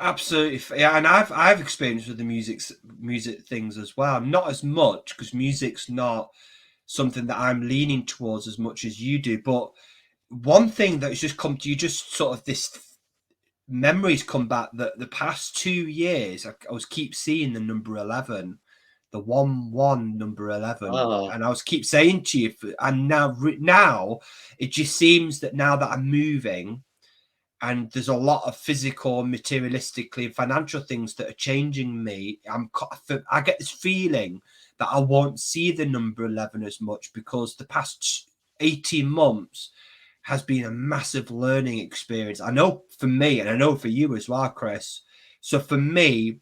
absolutely. Yeah, and I've experienced with the music things as well. Not as much because music's not something that I'm leaning towards as much as you do. But one thing that's just come to you, just sort of this memories come back that the past 2 years, I was keep seeing the number 11, the 1-1 number 11, Oh, and I was keep saying to you, and now it just seems that now that I'm moving and there's a lot of physical, materialistically, and financial things that are changing me. I get this feeling that I won't see the number 11 as much because the past 18 months has been a massive learning experience. I know for me, and I know for you as well, Chris. So for me,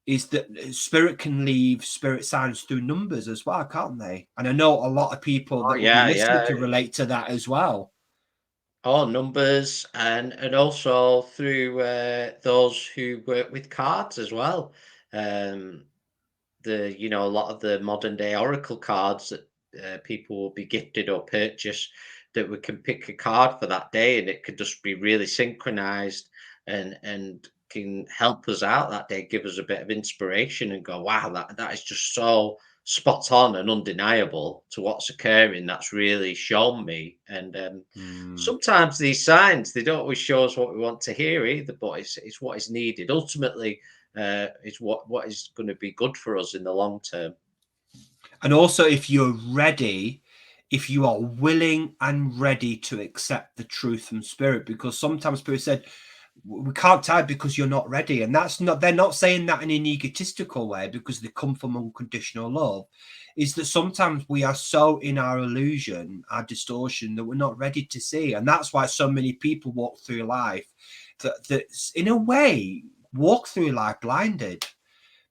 is that spirit can leave spirit signs through numbers as well, can't they? And I know a lot of people oh that will be yeah, listening yeah. can relate to that as well. Oh, numbers, and also through those who work with cards as well. Um, a lot of the modern day oracle cards that people will be gifted or purchase, that we can pick a card for that day, and it could just be really synchronized and can help us out that day, give us a bit of inspiration, and go, wow, that is just so spot on and undeniable to what's occurring. That's really shown me. And Mm. sometimes these signs, they don't always show us what we want to hear either, but it's what is needed ultimately. Is what is going to be good for us in the long term. And also, if you're ready, if you are willing and ready to accept the truth from spirit, because sometimes spirit said, we can't tie because you're not ready. And that's not, they're not saying that in an egotistical way because they come from unconditional love. Is that sometimes we are so in our illusion, our distortion, that we're not ready to see. And that's why so many people walk through life that in a way, walk through life blinded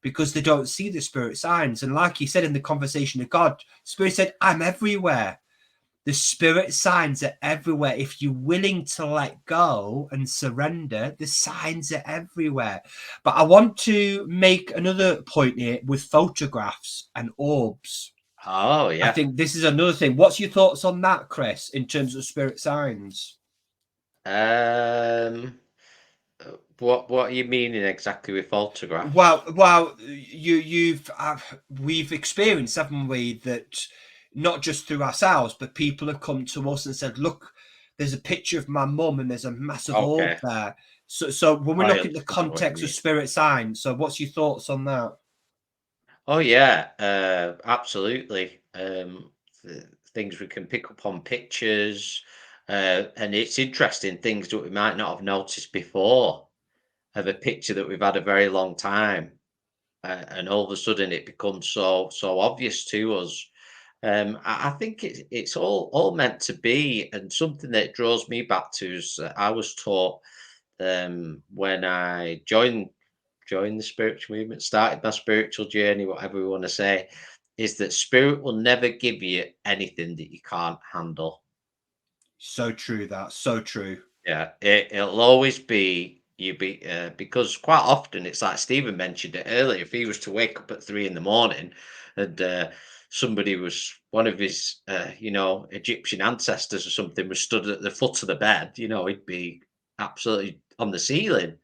because they don't see the spirit signs. And like he said in the conversation of God, spirit said, I'm everywhere. The spirit signs are everywhere. If you're willing to let go and surrender, the signs are everywhere. But I want to make another point here with photographs and orbs. Oh I yeah. think this is another thing. What's your thoughts on that, Chris, in terms of spirit signs? What are you meaning exactly with photographs? Well, we've experienced, haven't we, that not just through ourselves, but people have come to us and said, "Look, there's a picture of my mum, and there's a massive orb Okay, there." So when we I look at the understand what you context of mean. spirit signs, so what's your thoughts on that? Oh yeah, absolutely. Things we can pick up on pictures, and it's interesting, things that we might not have noticed before, of a picture that we've had a very long time, and all of a sudden it becomes so obvious to us. I think it's all meant to be, and something that draws me back to is I was taught, when I joined the spiritual movement, started my spiritual journey, whatever we want to say, is that spirit will never give you anything that you can't handle. So true. That so true. Yeah, it'll always be you be because quite often it's like Stephen mentioned it earlier. If he was to wake up at 3 in the morning and somebody was one of his Egyptian ancestors or something was stood at the foot of the bed, he'd be absolutely on the ceiling.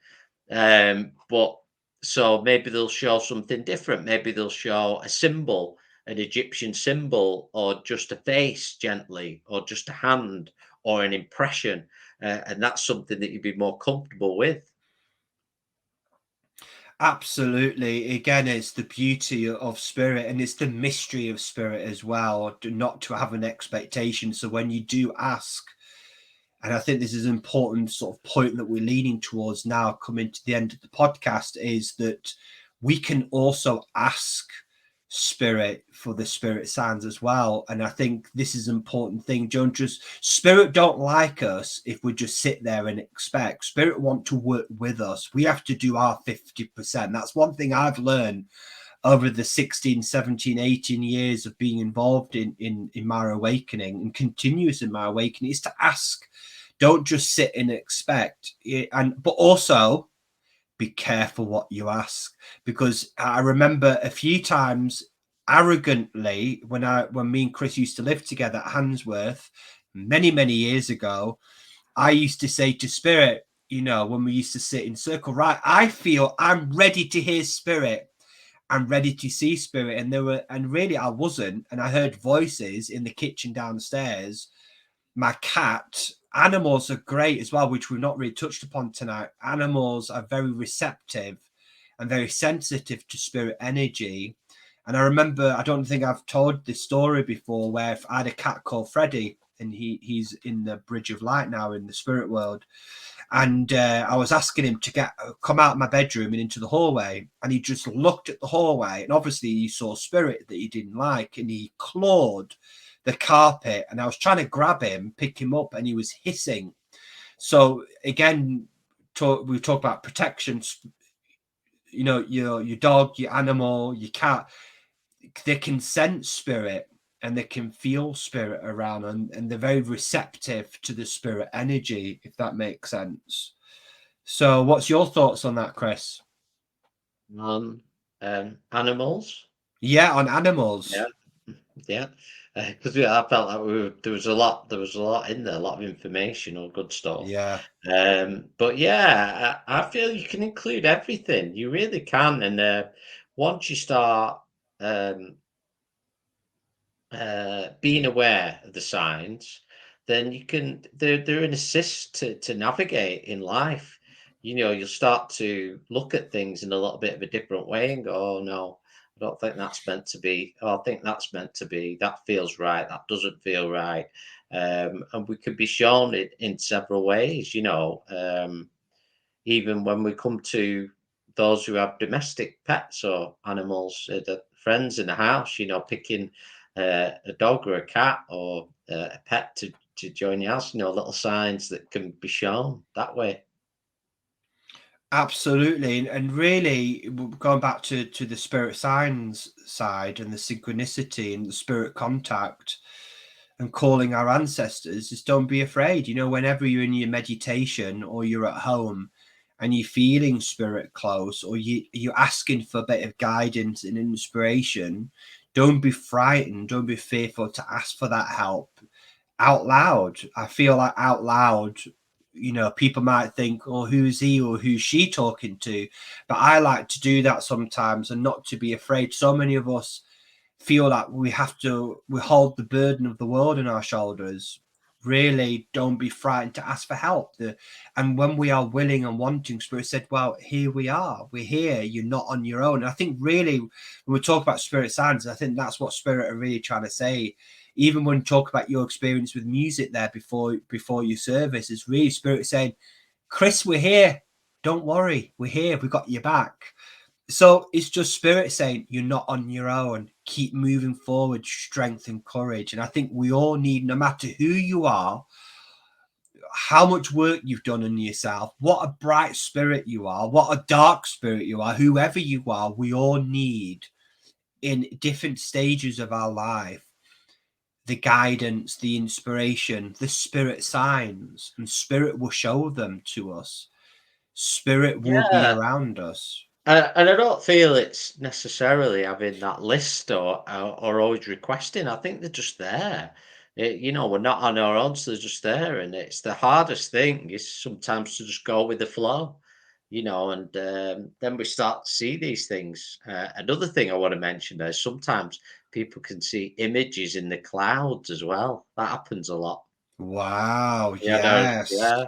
But so maybe they'll show something different. Maybe they'll show a symbol, an Egyptian symbol, or just a face gently, or just a hand, or an impression, and that's something that you'd be more comfortable with. Absolutely. Again, it's the beauty of spirit and it's the mystery of spirit as well, not to have an expectation. So when you do ask, and I think this is an important sort of point that we're leaning towards now, coming to the end of the podcast, is that we can also ask spirit for the spirit signs as well. And I think this is an important thing. Don't just spirit don't like us if we just sit there and expect. Spirit want to work with us. We have to do our 50%. That's one thing I've learned over the 16, 17, 18 years of being involved in my awakening and continuous in my awakening is to ask. Don't just sit and expect. But also be careful what you ask, because I remember a few times arrogantly when me and Chris used to live together at Handsworth, many, many years ago, I used to say to spirit, you know, when we used to sit in circle, right, I feel I'm ready to hear spirit. I'm ready to see spirit. And really I wasn't. And I heard voices in the kitchen downstairs. My cat, animals are great as well, which we've not really touched upon tonight. Animals are very receptive and very sensitive to spirit energy. And I remember, I don't think I've told this story before, where I had a cat called Freddie, and he's in the Bridge of Light now in the spirit world. And I was asking him to come out of my bedroom and into the hallway, and he just looked at the hallway, and obviously he saw spirit that he didn't like, and he clawed the carpet, and I was trying to grab him, pick him up, and he was hissing. So again, we talk about protection. You know, your dog, your animal, your cat, they can sense spirit and they can feel spirit around, and they're very receptive to the spirit energy, if that makes sense. So what's your thoughts on that, Chris? On animals? Yeah, on animals. Yeah, because I felt like there was a lot in there, a lot of information, all good stuff. Yeah, But yeah, I feel you can include everything. You really can, and once you start um, being aware of the signs, then you can they're an assist to navigate in life. You know, you'll start to look at things in a little bit of a different way and go, oh no, I don't think that's meant to be. Oh, I think that's meant to be. That feels right. That doesn't feel right. And we can be shown it in several ways, you know. Even when we come to those who have domestic pets or animals, the friends in the house, you know, picking a dog or a cat or a pet to join the house, you know, little signs that can be shown that way. absolutely. And really, going back to the spirit signs side and the synchronicity and the spirit contact and calling our ancestors, just don't be afraid. You know, whenever you're in your meditation or you're at home and you're feeling spirit close, or you're asking for a bit of guidance and inspiration, don't be frightened, don't be fearful to ask for that help out loud. I feel like out loud, you know, people might think, oh, who's he or who's she talking to? But I like to do that sometimes and not to be afraid. So many of us feel like we hold the burden of the world on our shoulders. Really, don't be frightened to ask for help. And when we are willing and wanting, Spirit said, well, here we are. We're here. You're not on your own. And I think really, when we talk about spirit signs, I think that's what Spirit are really trying to say. Even when you talk about your experience with music there before your service, it's really Spirit saying, Chris, we're here. Don't worry. We're here. We got your back. So it's just Spirit saying you're not on your own. Keep moving forward, strength and courage. And I think we all need, no matter who you are, how much work you've done on yourself, what a bright spirit you are, what a dark spirit you are, whoever you are, we all need in different stages of our life the guidance, the inspiration, the spirit signs, and Spirit will show them to us. Spirit will be Yeah. around us. And I don't feel it's necessarily having that list or always requesting. I think they're just there. You know, we're not on our own, so they're just there. And it's the hardest thing is sometimes to just go with the flow, you know, and then we start to see these things. Another thing I want to mention is sometimes people can see images in the clouds as well. That happens a lot. Wow, Yeah, no, yes. yeah.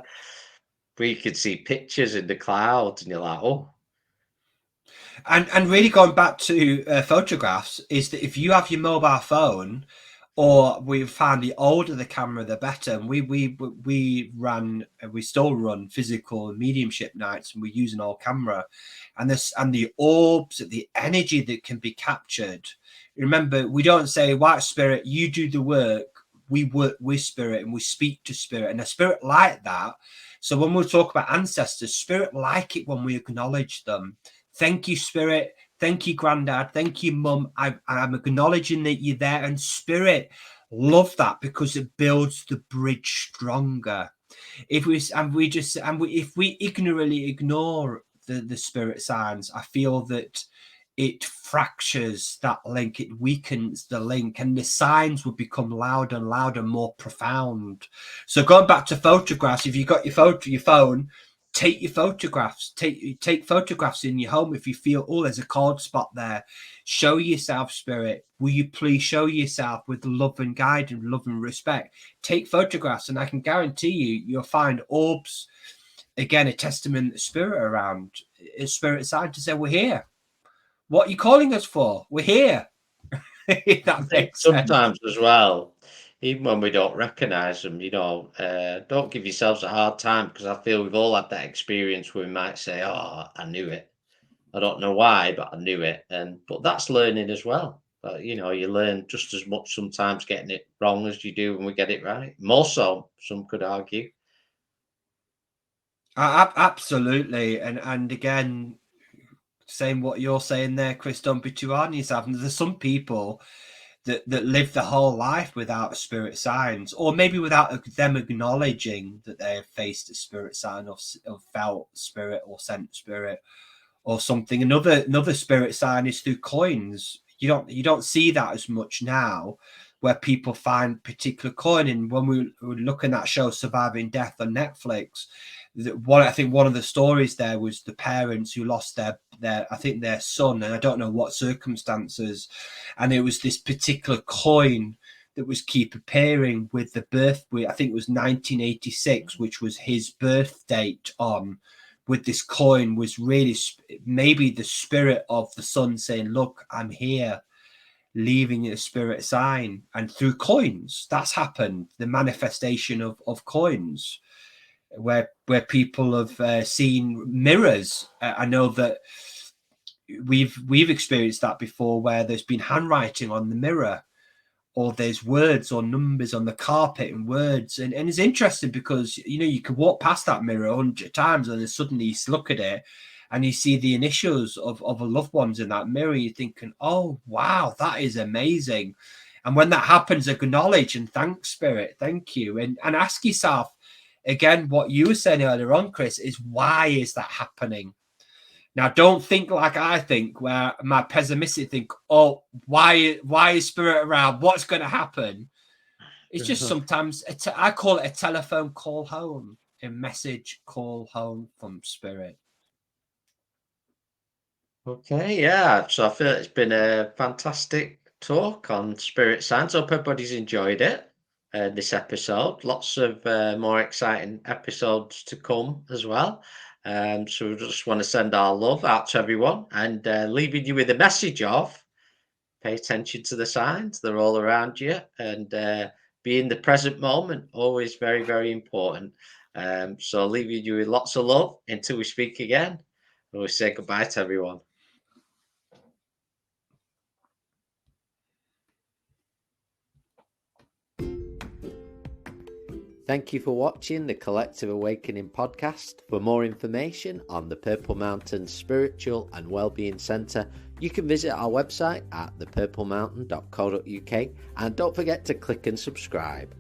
Where you can see pictures in the clouds and you're like, oh, And really going back to photographs is that if you have your mobile phone, or we've found the older the camera, the better. And we still run physical mediumship nights, and we're using all camera, and the orbs, the energy that can be captured. Remember, we don't say, white spirit, you do the work. We work with spirit and we speak to spirit, and a spirit like that. So when we talk about ancestors, spirit like it when we acknowledge them. Thank you, Spirit. Thank you, Grandad. Thank you, Mum. I'm acknowledging that you're there. And Spirit, love that because it builds the bridge stronger. If we ignorantly ignore the spirit signs, I feel that it fractures that link, it weakens the link, and the signs will become louder and louder, more profound. So going back to photographs, if you got your phone, take your photographs, take photographs in your home. If you feel, oh, there's a cold spot there, show yourself, spirit, will you please show yourself with love and guidance, love and respect. Take photographs, and I can guarantee you'll find orbs, again, a testament of spirit around, a spirit side to say, we're here. What are you calling us for? We're here. That makes sometimes sense. as well, even when we don't recognize them, don't give yourselves a hard time, because I feel we've all had that experience where we might say, oh, I knew it. I don't know why, but I knew it. But that's learning as well. But you learn just as much sometimes getting it wrong as you do when we get it right. More so, some could argue. Absolutely. And again, saying what you're saying there, Chris, don't be too hard on yourself. And there's some people that live the whole life without spirit signs, or maybe without them acknowledging that they have faced a spirit sign, or felt spirit, or sent spirit, or something. Another spirit sign is through coins. You don't see that as much now, where people find particular coin. And when we were looking at that show Surviving Death on Netflix, I think one of the stories there was the parents who lost their I think their son, and I don't know what circumstances, and it was this particular coin that was keep appearing with the birth. I think it was 1986, which was his birth date on. With this coin was really maybe the spirit of the son saying, look, I'm here, leaving a spirit sign. And through coins, that's happened, the manifestation of coins, where people have seen mirrors. I know that we've experienced that before, where there's been handwriting on the mirror, or there's words or numbers on the carpet and words. And it's interesting because, you could walk past that mirror 100 times and then suddenly you look at it and you see the initials of a loved ones in that mirror. You're thinking, oh, wow, that is amazing. And when that happens, acknowledge and thank spirit. Thank you. And ask yourself, again, what you were saying earlier on, Chris, is why is that happening? Now, don't think like I think, where my pessimistic think, oh, why is spirit around? What's going to happen? It's just sometimes, I call it a telephone call home, a message call home from spirit. Okay, yeah. So I feel it's been a fantastic talk on spirit signs. Hope everybody's enjoyed it, this episode. Lots of more exciting episodes to come as well. So we just want to send our love out to everyone, and leaving you with a message of pay attention to the signs. They're all around you, and be in the present moment. Always very, very important. So leaving you with lots of love until we speak again. We'll say goodbye to everyone. Thank you for watching the Collective Awakening podcast. For more information on the Purple Mountain Spiritual and Wellbeing Centre, you can visit our website at thepurplemountain.co.uk, and don't forget to click and subscribe.